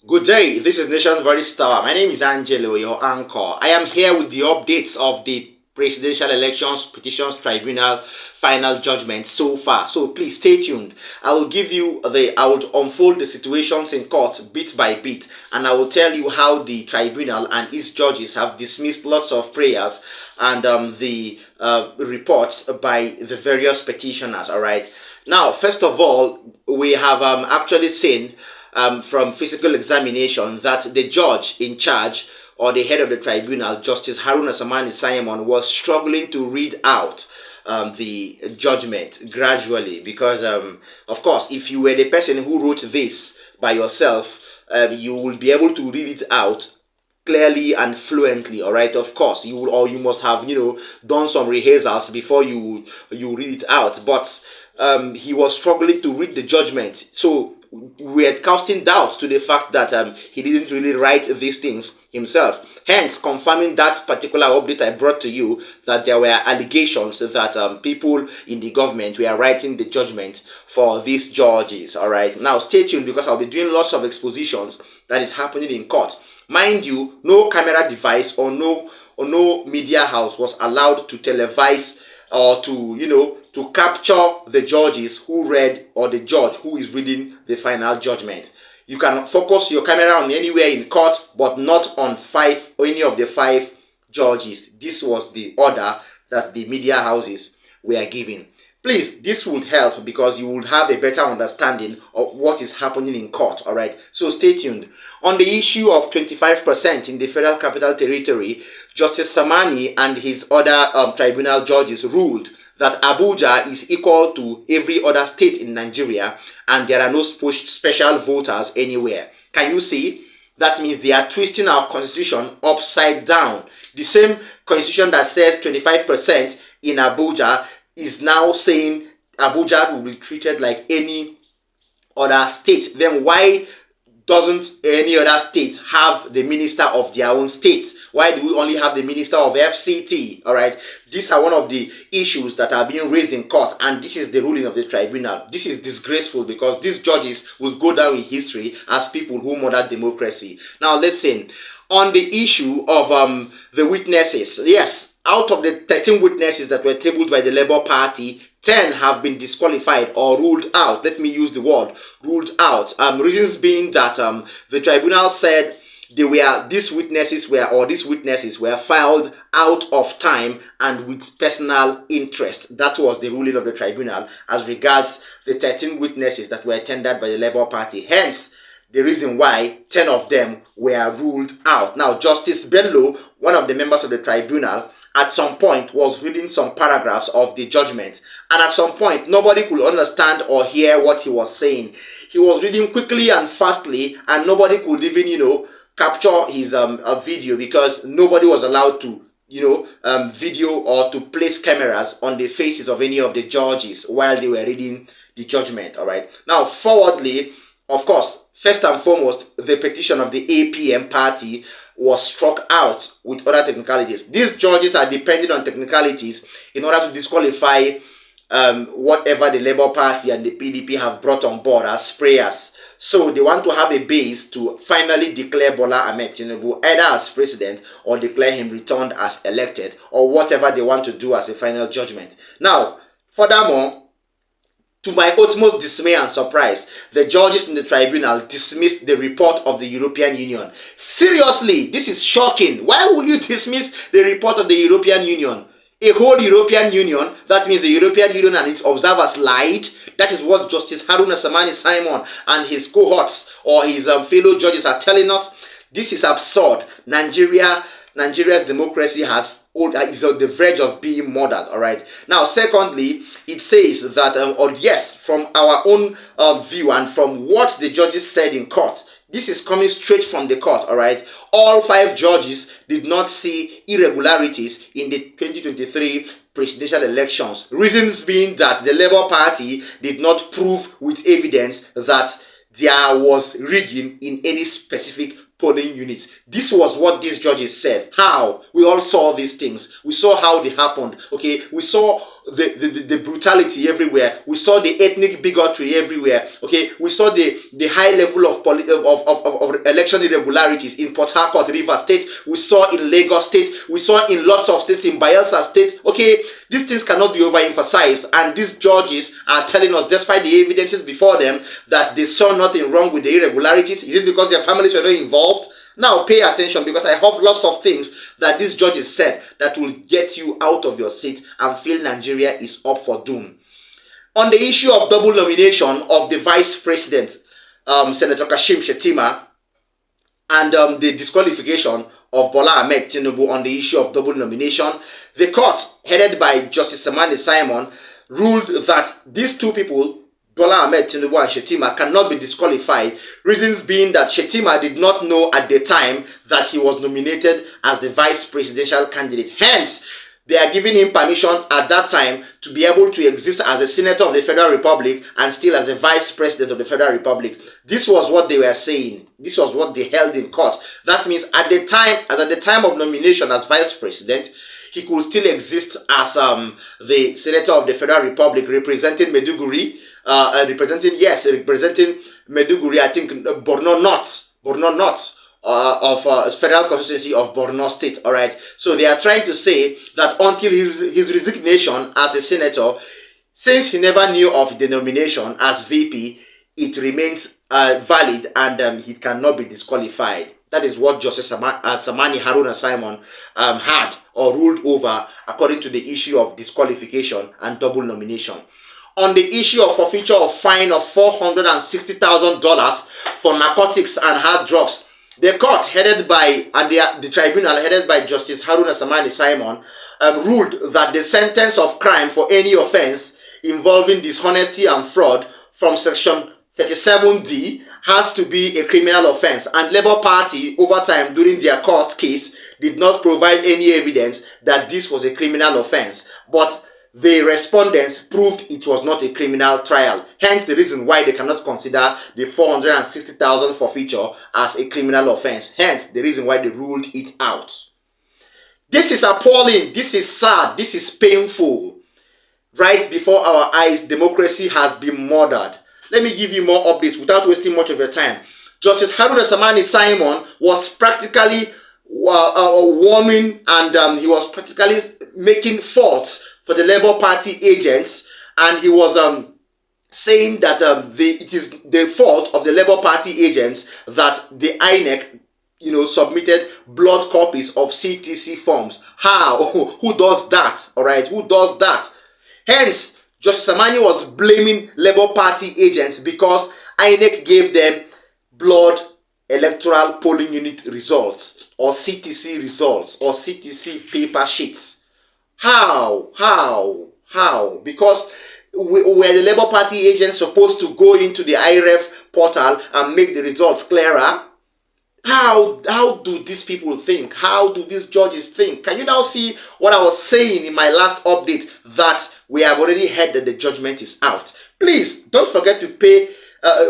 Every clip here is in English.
Good day, this is Nation Very Star. My name is Angelo, your anchor. I am here with the updates of the Presidential Elections Petitions Tribunal final judgment so far. So please stay tuned. I will unfold the situations in court bit by bit, and I will tell you how the tribunal and its judges have dismissed lots of prayers and the reports by the various petitioners. All right. Now, first of all, we have actually seen from physical examination that the judge in charge or the head of the tribunal, Justice Haruna Samani Simon, was struggling to read out the judgment gradually because, of course, if you were the person who wrote this by yourself, you will be able to read it out clearly and fluently. All right, of course you must have done some rehearsals before you read it out, but he was struggling to read the judgment, so we are casting doubts to the fact that he didn't really write these things himself, hence confirming that particular update I brought to you, that there were allegations that people in the government were writing the judgment for these judges. All right, now stay tuned because I'll be doing lots of expositions that is happening in court. Mind you, no camera device or no media house was allowed to televise or to capture the judges who read, or the judge who is reading the final judgment. You can focus your camera on anywhere in court, but not on any of the five judges. This was the order that the media houses were giving. Please, this would help because you would have a better understanding of what is happening in court. All right, so stay tuned. On the issue of 25% in the Federal Capital Territory, Justice Samani and his other tribunal judges ruled that Abuja is equal to every other state in Nigeria and there are no special voters anywhere. Can you see? That means they are twisting our constitution upside down. The same constitution that says 25% in Abuja is now saying Abuja will be treated like any other state. Then why doesn't any other state have the minister of their own state? Why do we only have the minister of FCT? All right, these are one of the issues that are being raised in court, and this is the ruling of the tribunal. This is disgraceful because these judges will go down in history as people who murdered democracy. Now listen, on the issue of the witnesses, yes, out of the 13 witnesses that were tabled by the Labour Party, 10 have been disqualified or ruled out. Let me use the word ruled out. Reasons being that the tribunal said these witnesses were filed out of time and with personal interest. That was the ruling of the tribunal as regards the 13 witnesses that were tendered by the Labour Party. Hence, the reason why 10 of them were ruled out. Now, Justice Bello, one of the members of the tribunal, at some point was reading some paragraphs of the judgment, and at some point nobody could understand or hear what he was saying. He was reading quickly and fastly, and nobody could even capture his video because nobody was allowed to video or to place cameras on the faces of any of the judges while they were reading the judgment. All right, now forwardly, of course, first and foremost, the petition of the APM party was struck out with other technicalities. These judges are depending on technicalities in order to disqualify whatever the Labour Party and the PDP have brought on board as prayers. So they want to have a base to finally declare Bola Ahmed Tinubu either as president or declare him returned as elected, or whatever they want to do as a final judgment. Now, furthermore, to my utmost dismay and surprise, the judges in the tribunal dismissed the report of the European Union. Seriously, this is shocking. Why would you dismiss the report of the European Union? A whole European Union, that means the European Union and its observers lied. That is what Justice Haruna Samani Simon and his cohorts or his fellow judges are telling us. This is absurd. Nigeria's democracy is on the verge of being murdered. All right. Now, secondly, it says that, yes, from our own view and from what the judges said in court, this is coming straight from the court. All right. All 5 judges did not see irregularities in the 2023 presidential elections. Reasons being that the Labour Party did not prove with evidence that there was rigging in any specific polling units. This was what these judges said. How? We all saw these things. We saw how they happened. Okay, we saw the brutality everywhere. We saw the ethnic bigotry everywhere. Okay, we saw the high level of election irregularities in Port Harcourt, Rivers State. We saw in Lagos State. We saw in lots of states, in Bayelsa State. Okay, these things cannot be overemphasized. And these judges are telling us, despite the evidences before them, that they saw nothing wrong with the irregularities. Is it because their families were not involved? Now pay attention, because I have lots of things that these judges said that will get you out of your seat and feel Nigeria is up for doom. On the issue of double nomination of the Vice President, Senator Kashim Shettima, and the disqualification of Bola Ahmed Tinubu on the issue of double nomination, the court, headed by Justice Samani Simon, ruled that these two people, Bola Ahmed Tinubu and Shettima, cannot be disqualified, reasons being that Shettima did not know at the time that he was nominated as the vice presidential candidate. Hence, they are giving him permission at that time to be able to exist as a senator of the Federal Republic and still as a vice president of the Federal Republic. This was what they were saying. This was what they held in court. That means at the time of nomination as vice president, he could still exist as the senator of the Federal Republic representing Maiduguri, representing Maiduguri, I think Borno North. Of Federal Constituency of Borno State. All right, so they are trying to say that until his resignation as a senator, since he never knew of the nomination as VP, it remains valid, and he cannot be disqualified. That is what Justice Samani Haruna Simon had or ruled over, according to the issue of disqualification and double nomination. On the issue of forfeiture of fine of $460,000 for narcotics and hard drugs, the court, headed by, and the tribunal, headed by Justice Haruna Samani Simon, ruled that the sentence of crime for any offense involving dishonesty and fraud from Section 37D has to be a criminal offense. And Labour Party, over time, during their court case, did not provide any evidence that this was a criminal offense. But the respondents proved it was not a criminal trial. Hence the reason why they cannot consider the $460,000 forfeiture as a criminal offense. Hence the reason why they ruled it out. This is appalling. This is sad. This is painful. Right before our eyes, democracy has been murdered. Let me give you more updates without wasting much of your time. Justice Haruna Samani Simon was practically warning, and he was practically making faults for the Labour Party agents, and he was saying that it is the fault of the Labour Party agents that the INEC, submitted blood copies of CTC forms. How? Who does that? All right, who does that? Hence, Justice Samani was blaming Labour Party agents because INEC gave them blood electoral polling unit results, or CTC results, or CTC paper sheets. How? Because were the Labour Party agents supposed to go into the IREF portal and make the results clearer? How do these people think? How do these judges think? Can you now see what I was saying in my last update, that we have already heard that the judgment is out? Please don't forget to pay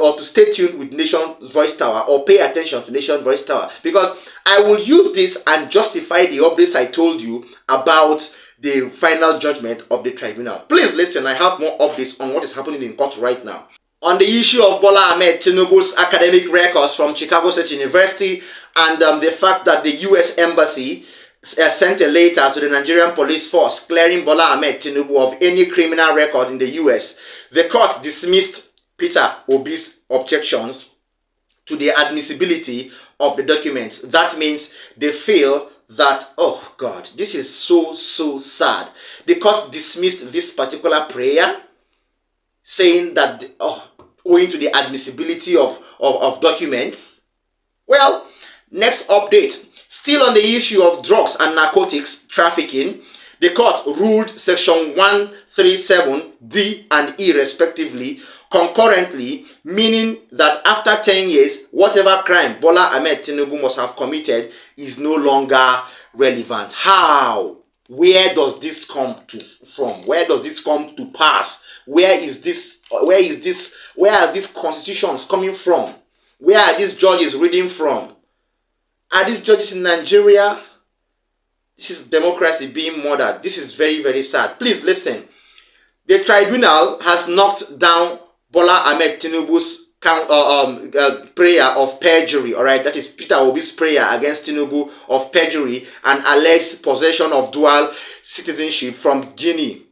or to stay tuned with Nation Voice Tower, or pay attention to Nation Voice Tower, because I will use this and justify the updates I told you about the final judgment of the tribunal. Please listen, I have more updates on what is happening in court right now. On the issue of Bola Ahmed Tinubu's academic records from Chicago State University, and the fact that the US Embassy sent a letter to the Nigerian police force clearing Bola Ahmed Tinubu of any criminal record in the US, the court dismissed Peter Obi's objections to the admissibility of the documents. That means they feel that, oh God, this is so sad. The court dismissed this particular prayer, saying that owing to the admissibility of documents. Well, next update, still on the issue of drugs and narcotics trafficking, the court ruled Section 137D and E respectively concurrently, meaning that after 10 years, whatever crime Bola Ahmed Tinubu must have committed is no longer relevant. How? Where does this come from? Where does this come to pass? Where are these constitutions coming from? Where are these judges reading from? Are these judges in Nigeria? This is democracy being murdered. This is very sad. Please listen. The tribunal has knocked down Bola Ahmed Tinubu's prayer of perjury. All right, that is Peter Obi's prayer against Tinubu of perjury and alleged possession of dual citizenship from Guinea.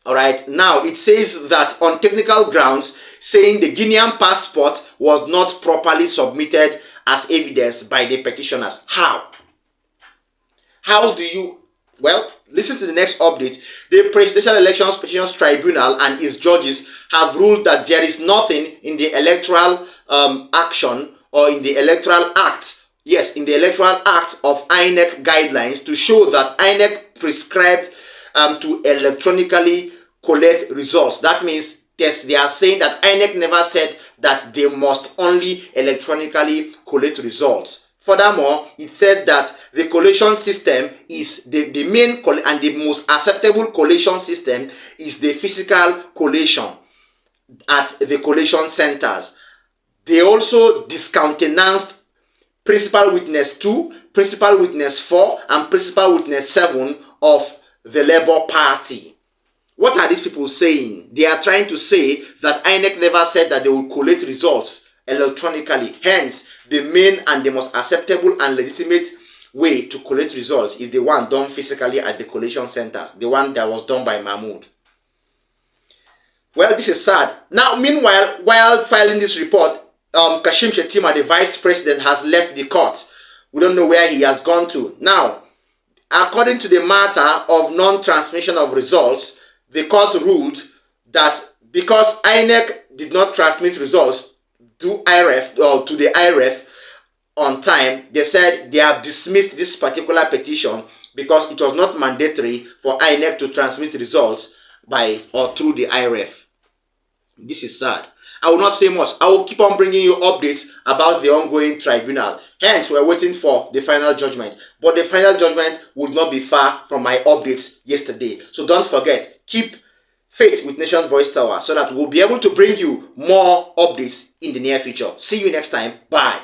All right, now it says that on technical grounds, saying the Guinean passport was not properly submitted as evidence by the petitioners. How do you? Well, listen to the next update. The Presidential Elections Petitions Tribunal and its judges have ruled that there is nothing in the electoral action or in the electoral act, yes, in the electoral act of INEC guidelines to show that INEC prescribed to electronically collect results. That means, yes, they are saying that INEC never said that they must only electronically collect results. Furthermore, it said that the collation system is the main and the most acceptable collation system is the physical collation at the collation centers. They also discountenanced Principal Witness 2, Principal Witness 4, and Principal Witness 7 of the Labour Party. What are these people saying? They are trying to say that INEC never said that they will collate results electronically. Hence, the main and the most acceptable and legitimate way to collect results is the one done physically at the collation centers, the one that was done by Mahmoud. Well, this is sad. Now, meanwhile, while filing this report, Kashim Shettima, the vice president, has left the court. We don't know where he has gone to. Now, according to the matter of non-transmission of results, the court ruled that because INEC did not transmit results to IREF or to the IREF on time, they said they have dismissed this particular petition because it was not mandatory for INEC to transmit results by or through the IREF. This is sad. I will not say much. I will keep on bringing you updates about the ongoing tribunal. Hence, we're waiting for the final judgment. But the final judgment would not be far from my updates yesterday. So don't forget, keep faith with Nation's Voice Tower so that we'll be able to bring you more updates in the near future. See you next time. Bye.